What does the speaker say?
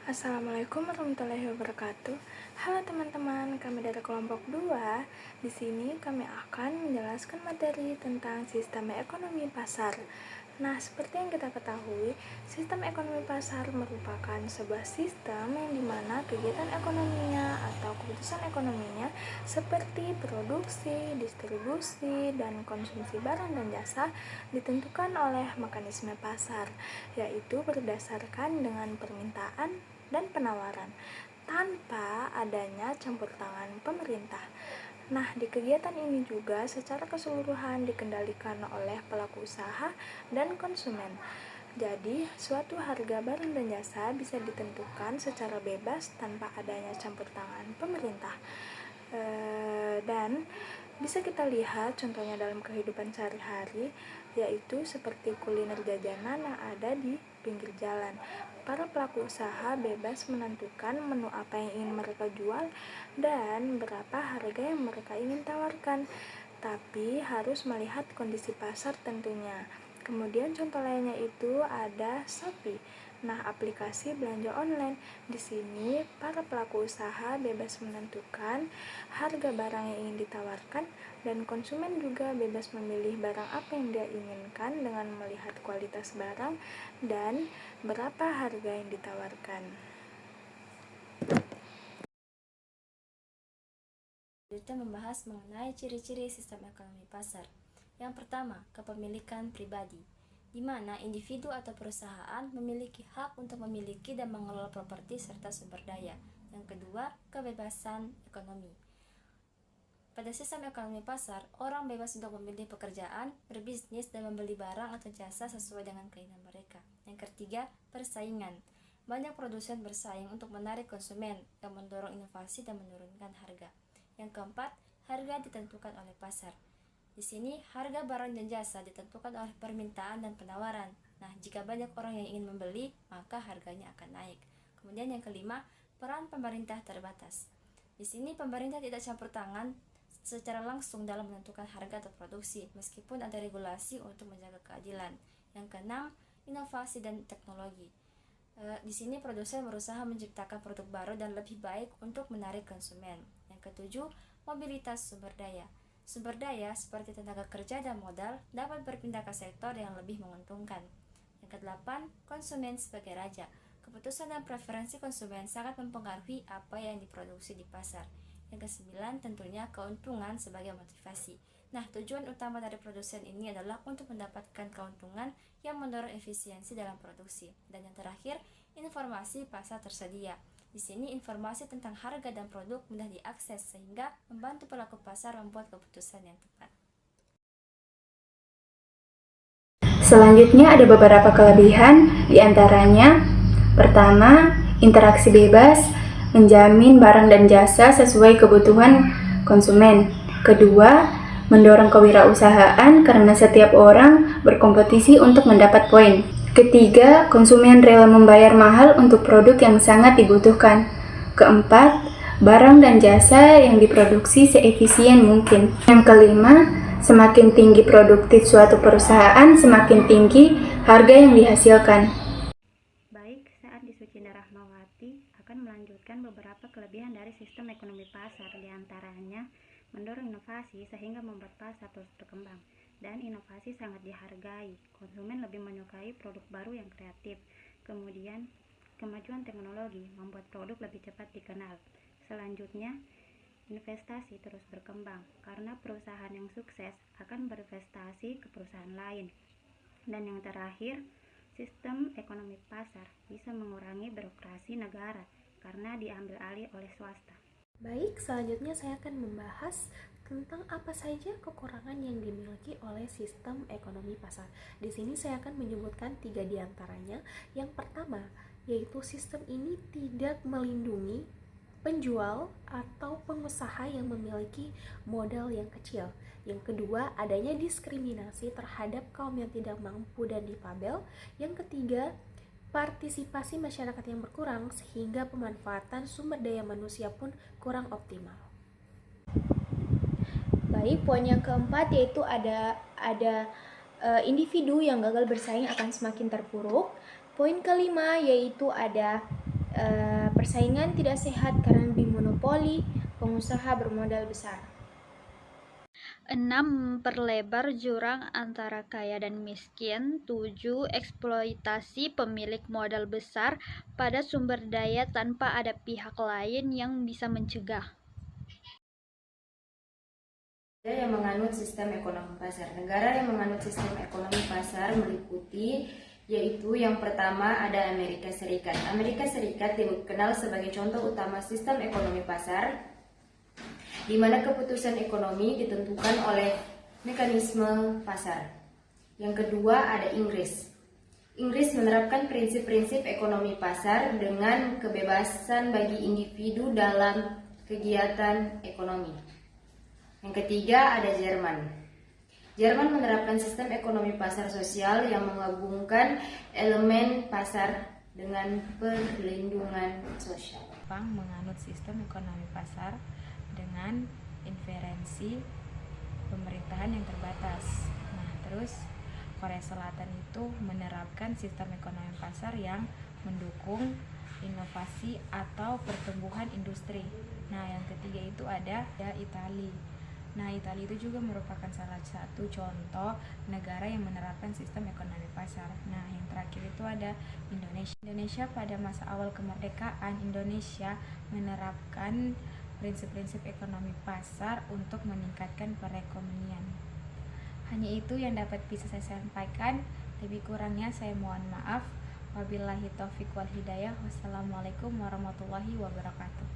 Assalamualaikum warahmatullahi wabarakatuh. Halo teman-teman, kami dari kelompok 2. Di sini kami akan menjelaskan materi tentang sistem ekonomi pasar. Nah, seperti yang kita ketahui, sistem ekonomi pasar merupakan sebuah sistem yang dimana kegiatan ekonominya atau keputusan ekonominya seperti produksi, distribusi, dan konsumsi barang dan jasa ditentukan oleh mekanisme pasar, yaitu berdasarkan dengan permintaan dan penawaran tanpa adanya campur tangan pemerintah. Nah, di kegiatan ini juga secara keseluruhan dikendalikan oleh pelaku usaha dan konsumen. Jadi, suatu harga barang dan jasa bisa ditentukan secara bebas tanpa adanya campur tangan pemerintah. Dan bisa kita lihat contohnya dalam kehidupan sehari-hari, yaitu seperti kuliner jajanan yang ada di pinggir jalan. Para pelaku usaha bebas menentukan menu apa yang ingin mereka jual dan berapa harga yang mereka ingin tawarkan, tapi harus melihat kondisi pasar tentunya. Kemudian contoh lainnya itu ada Shopee. Nah, aplikasi belanja online. Di sini para pelaku usaha bebas menentukan harga barang yang ingin ditawarkan dan konsumen juga bebas memilih barang apa yang dia inginkan dengan melihat kualitas barang dan berapa harga yang ditawarkan. Kita membahas mengenai ciri-ciri sistem ekonomi pasar. Yang pertama, kepemilikan pribadi, di mana individu atau perusahaan memiliki hak untuk memiliki dan mengelola properti serta sumber daya. Yang kedua, kebebasan ekonomi. Pada sistem ekonomi pasar, orang bebas untuk memilih pekerjaan, berbisnis, dan membeli barang atau jasa sesuai dengan keinginan mereka. Yang ketiga, persaingan. Banyak produsen bersaing untuk menarik konsumen yang mendorong inovasi dan menurunkan harga. Yang keempat, harga ditentukan oleh pasar. Di sini, harga barang dan jasa ditentukan oleh permintaan dan penawaran. Nah, jika banyak orang yang ingin membeli, maka harganya akan naik. Kemudian yang kelima, peran pemerintah terbatas. Di sini, pemerintah tidak campur tangan secara langsung dalam menentukan harga atau produksi, meskipun ada regulasi untuk menjaga keadilan. Yang keenam, inovasi dan teknologi. Di sini produsen berusaha menciptakan produk baru dan lebih baik untuk menarik konsumen. Yang ketujuh, mobilitas sumber daya. Sumber daya seperti tenaga kerja dan modal dapat berpindah ke sektor yang lebih menguntungkan. Yang kedelapan, konsumen sebagai raja. Keputusan dan preferensi konsumen sangat mempengaruhi apa yang diproduksi di pasar. Yang kesembilan, tentunya keuntungan sebagai motivasi. Nah, tujuan utama dari produsen ini adalah untuk mendapatkan keuntungan yang mendorong efisiensi dalam produksi. Dan yang terakhir, informasi pasar tersedia. Di sini informasi tentang harga dan produk mudah diakses sehingga membantu pelaku pasar membuat keputusan yang tepat. Selanjutnya ada beberapa kelebihan, diantaranya pertama, interaksi bebas, menjamin barang dan jasa sesuai kebutuhan konsumen. Kedua, mendorong kewirausahaan karena setiap orang berkompetisi untuk mendapat poin. Ketiga, konsumen rela membayar mahal untuk produk yang sangat dibutuhkan. Keempat, barang dan jasa yang diproduksi seefisien mungkin. Yang kelima, semakin tinggi produktif suatu perusahaan, semakin tinggi harga yang dihasilkan. Baik, saat di Sucinda Rahmawati akan melanjutkan beberapa kelebihan dari sistem ekonomi pasar, diantaranya mendorong inovasi sehingga membuat pasar terus berkembang. Dan inovasi sangat dihargai, konsumen lebih menyukai produk baru yang kreatif. Kemudian, kemajuan teknologi membuat produk lebih cepat dikenal. Selanjutnya, investasi terus berkembang, karena perusahaan yang sukses akan berinvestasi ke perusahaan lain. Dan yang terakhir, sistem ekonomi pasar bisa mengurangi birokrasi negara, karena diambil alih oleh swasta. Baik, selanjutnya saya akan membahas tentang apa saja kekurangan yang dimiliki oleh sistem ekonomi pasar. Di sini saya akan menyebutkan 3 diantaranya. Yang pertama, yaitu sistem ini tidak melindungi penjual atau pengusaha yang memiliki modal yang kecil. Yang kedua, adanya diskriminasi terhadap kaum yang tidak mampu dan difabel. Yang ketiga, partisipasi masyarakat yang berkurang sehingga pemanfaatan sumber daya manusia pun kurang optimal. Baik, poin yang keempat yaitu ada individu yang gagal bersaing akan semakin terpuruk. Poin kelima yaitu ada persaingan tidak sehat karena bimonopoli pengusaha bermodal besar. 6. Memperlebar jurang antara kaya dan miskin. 7. Eksploitasi pemilik modal besar pada sumber daya tanpa ada pihak lain yang bisa mencegah. Yang menganut sistem ekonomi pasar. Negara yang menganut sistem ekonomi pasar meliputi, yaitu yang pertama ada Amerika Serikat. Amerika Serikat dikenal sebagai contoh utama sistem ekonomi pasar, di mana keputusan ekonomi ditentukan oleh mekanisme pasar. Yang kedua ada Inggris. Inggris menerapkan prinsip-prinsip ekonomi pasar dengan kebebasan bagi individu dalam kegiatan ekonomi. Yang ketiga ada Jerman. Jerman menerapkan sistem ekonomi pasar sosial yang menggabungkan elemen pasar dengan perlindungan sosial. Jepang menganut sistem ekonomi pasar dengan inferensi pemerintahan yang terbatas. Nah, terus Korea Selatan itu menerapkan sistem ekonomi pasar yang mendukung inovasi atau pertumbuhan industri. Nah, yang ketiga itu ada Italia. Nah, Italia itu juga merupakan salah satu contoh negara yang menerapkan sistem ekonomi pasar. Nah, yang terakhir itu ada Indonesia. Indonesia pada masa awal kemerdekaan, Indonesia menerapkan prinsip-prinsip ekonomi pasar untuk meningkatkan perekonomian. Hanya itu yang dapat bisa saya sampaikan. Lebih kurangnya saya mohon maaf. Wabillahi taufiq wal hidayah. Wassalamualaikum warahmatullahi wabarakatuh.